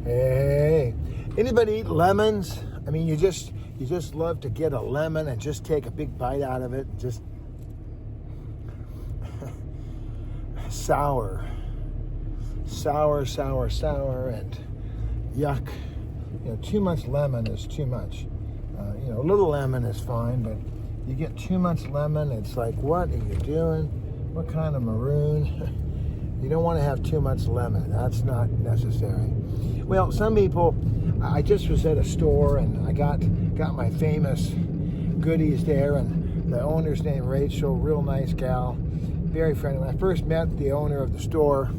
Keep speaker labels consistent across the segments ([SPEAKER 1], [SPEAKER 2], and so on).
[SPEAKER 1] Hey, anybody eat lemons? I mean, you just love to get a lemon and just take a big bite out of it. Just sour, and yuck. Too much lemon is too much. A little lemon is fine, but you get too much lemon, it's like, what are you doing? What kind of maroon? You don't want to have too much lemon. That's not necessary. Well, some people, I just was at a store and I got my famous goodies there, and the owner's name Rachel, real nice gal, very friendly. When I first met the owner of the store,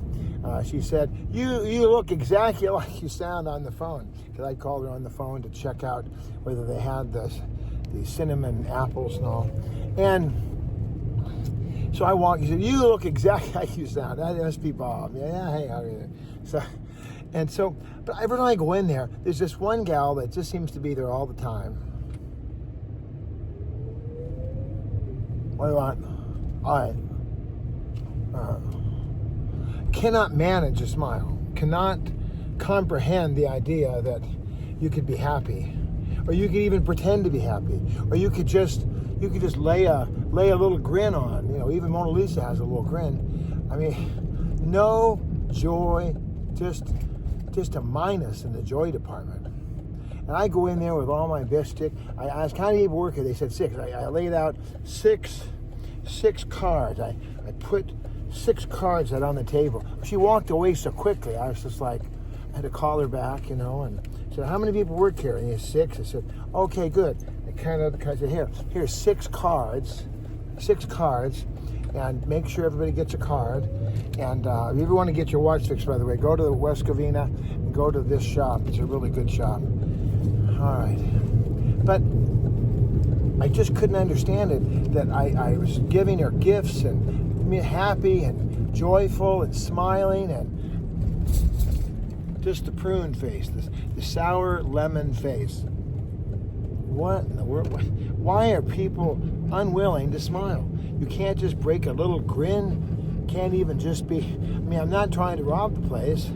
[SPEAKER 1] she said, you look exactly like you sound on the phone. Because I called her on the phone to check out whether they had the cinnamon apples and all. And so I walked, he said, you look exactly like you sound. That must be Bob. Yeah, hey, how are you? But every time I go in there, there's this one gal that just seems to be there all the time. What do you want? All right. Cannot manage a smile. Cannot comprehend the idea that you could be happy. Or you could even pretend to be happy. Or you could just lay a little grin on. Even Mona Lisa has a little grin. I mean, no joy, just a minus in the joy department. And I go in there with all my best stick. I was kind of even working. They said 6. I laid out six cards. I put 6 cards out on the table. She walked away so quickly. I was just like, I had to call her back, and said, how many people work here? And he said 6. I said, okay, good. I counted the cards. I said, here's 6 cards, and make sure everybody gets a card. And if you ever want to get your watch fixed, by the way, go to the West Covina and go to this shop. It's a really good shop. All right. But I just couldn't understand it, that I was giving her gifts and being happy and joyful and smiling, and just the prune face, the sour lemon face. What in the world? Why are people unwilling to smile? You can't just break a little grin. Can't even just be, I'm not trying to rob the place.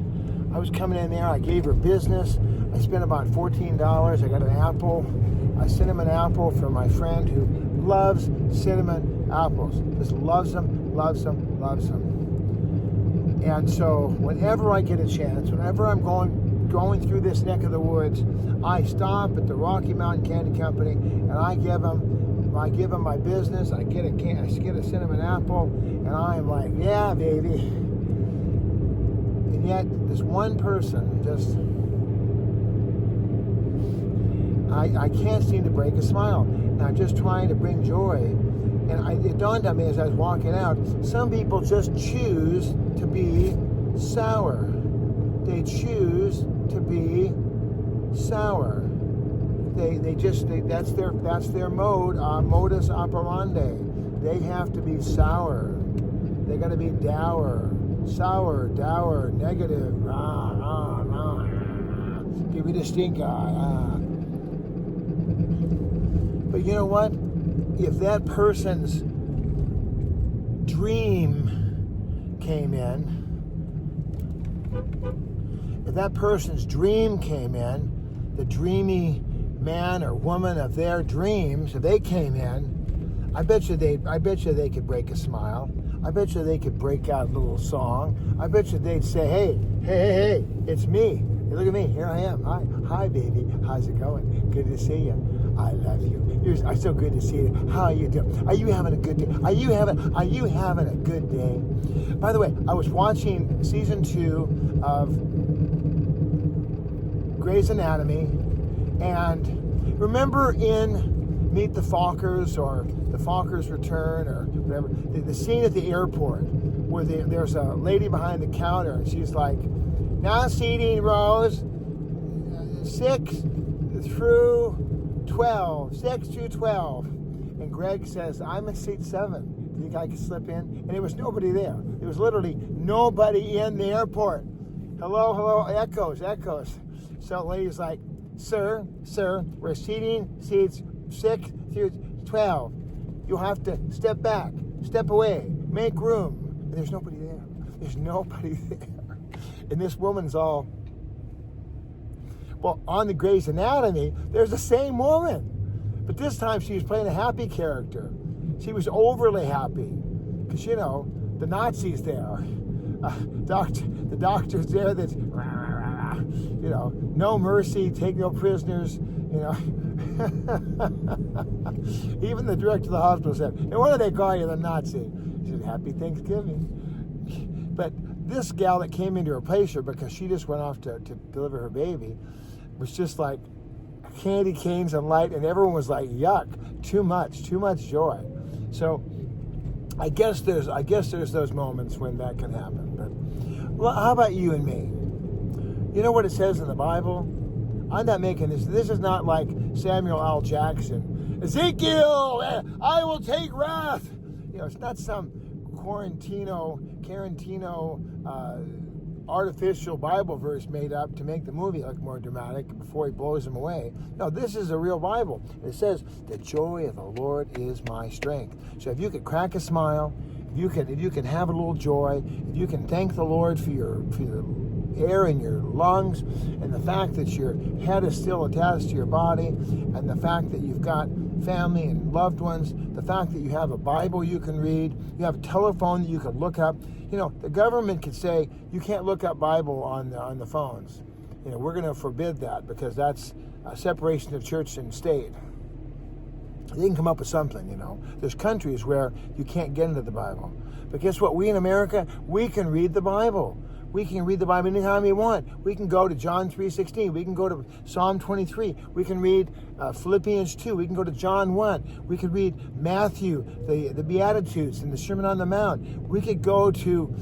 [SPEAKER 1] I was coming in there, I gave her business. I spent about $14. I got an apple, a cinnamon apple for my friend who loves cinnamon apples. Just loves them. And so whenever I get a chance, whenever I'm going through this neck of the woods, I stop at the Rocky Mountain Candy Company and I give them my business. I get a cinnamon apple, and I am like, yeah, baby. And yet this one person just, I can't seem to break a smile. And I'm just trying to bring joy. And it dawned on me as I was walking out, some people just choose to be sour. They choose to be sour. That's their modus operandi. They have to be sour. They got to be dour, sour, dour, negative. Give me the stink eye. But you know what? If that person's dream came in, the dreamy man or woman of their dreams, if they came in, I bet you they could break a smile. I bet you they could break out a little song. I bet you they'd say, hey, it's me. Hey, look at me, here I am. Hi, baby. How's it going? Good to see you. I love you. It's so good to see you. How are you doing? Are you having a good day? Are you having a good day? By the way, I was watching season 2 of Grey's Anatomy, and remember in Meet the Fockers or The Fockers Return or whatever, the scene at the airport where there's a lady behind the counter and she's like, now seating rows 6 through 12. And Greg says, I'm in seat 7. Do you think I can slip in? And there was nobody there. There was literally nobody in the airport. Hello, echoes. So the lady's like, Sir, we're seating seats 6 through 12. You'll have to step back, step away, make room. And there's nobody there. And this woman's all Well, on the Grey's Anatomy, there's the same woman. But this time she was playing a happy character. She was overly happy. Because, you know, the Nazi's there. The doctor's there that's, you know, no mercy, take no prisoners, you know. Even the director of the hospital said, and what do they call you, the Nazi? He said, Happy Thanksgiving. But this gal that came in to replace her because she just went off to deliver her baby was just like candy canes and light, and everyone was like, yuck, too much joy. So I guess there's those moments when that can happen. But well, how about you and me? You know what it says in the Bible? I'm not making this. This is not like Samuel L. Jackson. Ezekiel, I will take wrath. You know, it's not some Carantino artificial Bible verse made up to make the movie look more dramatic before he blows him away. No, this is a real Bible. It says, the joy of the Lord is my strength. So if you could crack a smile, if you can have a little joy, if you can thank the Lord for your air in your lungs, and the fact that your head is still attached to your body, and the fact that you've got family and loved ones, the fact that you have a Bible you can read, you have a telephone that you can look up. You know, the government could say you can't look up Bible on the phones. You know, we're going to forbid that because that's a separation of church and state. They can come up with something, you know. There's countries where you can't get into the Bible. But guess what? We in America, we can read the Bible. We can read the Bible anytime we want. We can go to John 3:16. We can go to Psalm 23. We can read Philippians 2. We can go to John 1. We could read Matthew, the Beatitudes and the Sermon on the Mount. We could go to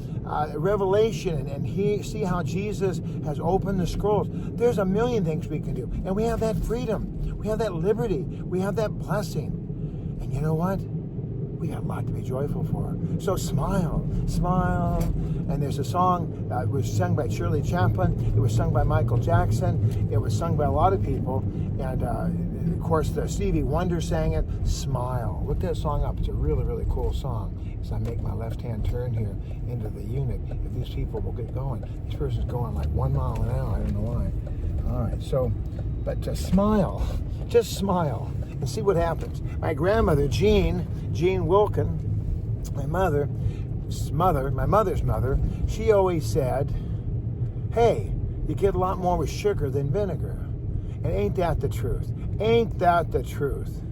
[SPEAKER 1] Revelation and see how Jesus has opened the scrolls. There's a million things we can do. And we have that freedom. We have that liberty. We have that blessing. And you know what? We got a lot to be joyful for. So smile, smile. And there's a song that was sung by Shirley Chaplin. It was sung by Michael Jackson. It was sung by a lot of people. And of course, Stevie Wonder sang it. Smile. Look that song up. It's a really, really cool song. As I make my left-hand turn here into the unit, if these people will get going. This person's going like 1 mile an hour. I don't know why. All right. So, but smile. Just smile. And see what happens. My grandmother, Jean Wilkin, my mother's mother, she always said, hey, you get a lot more with sugar than vinegar. And ain't that the truth? Ain't that the truth?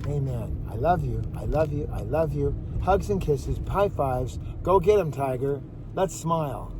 [SPEAKER 1] Amen. I love you. I love you. I love you. Hugs and kisses. High fives. Go get 'em, Tiger. Let's smile.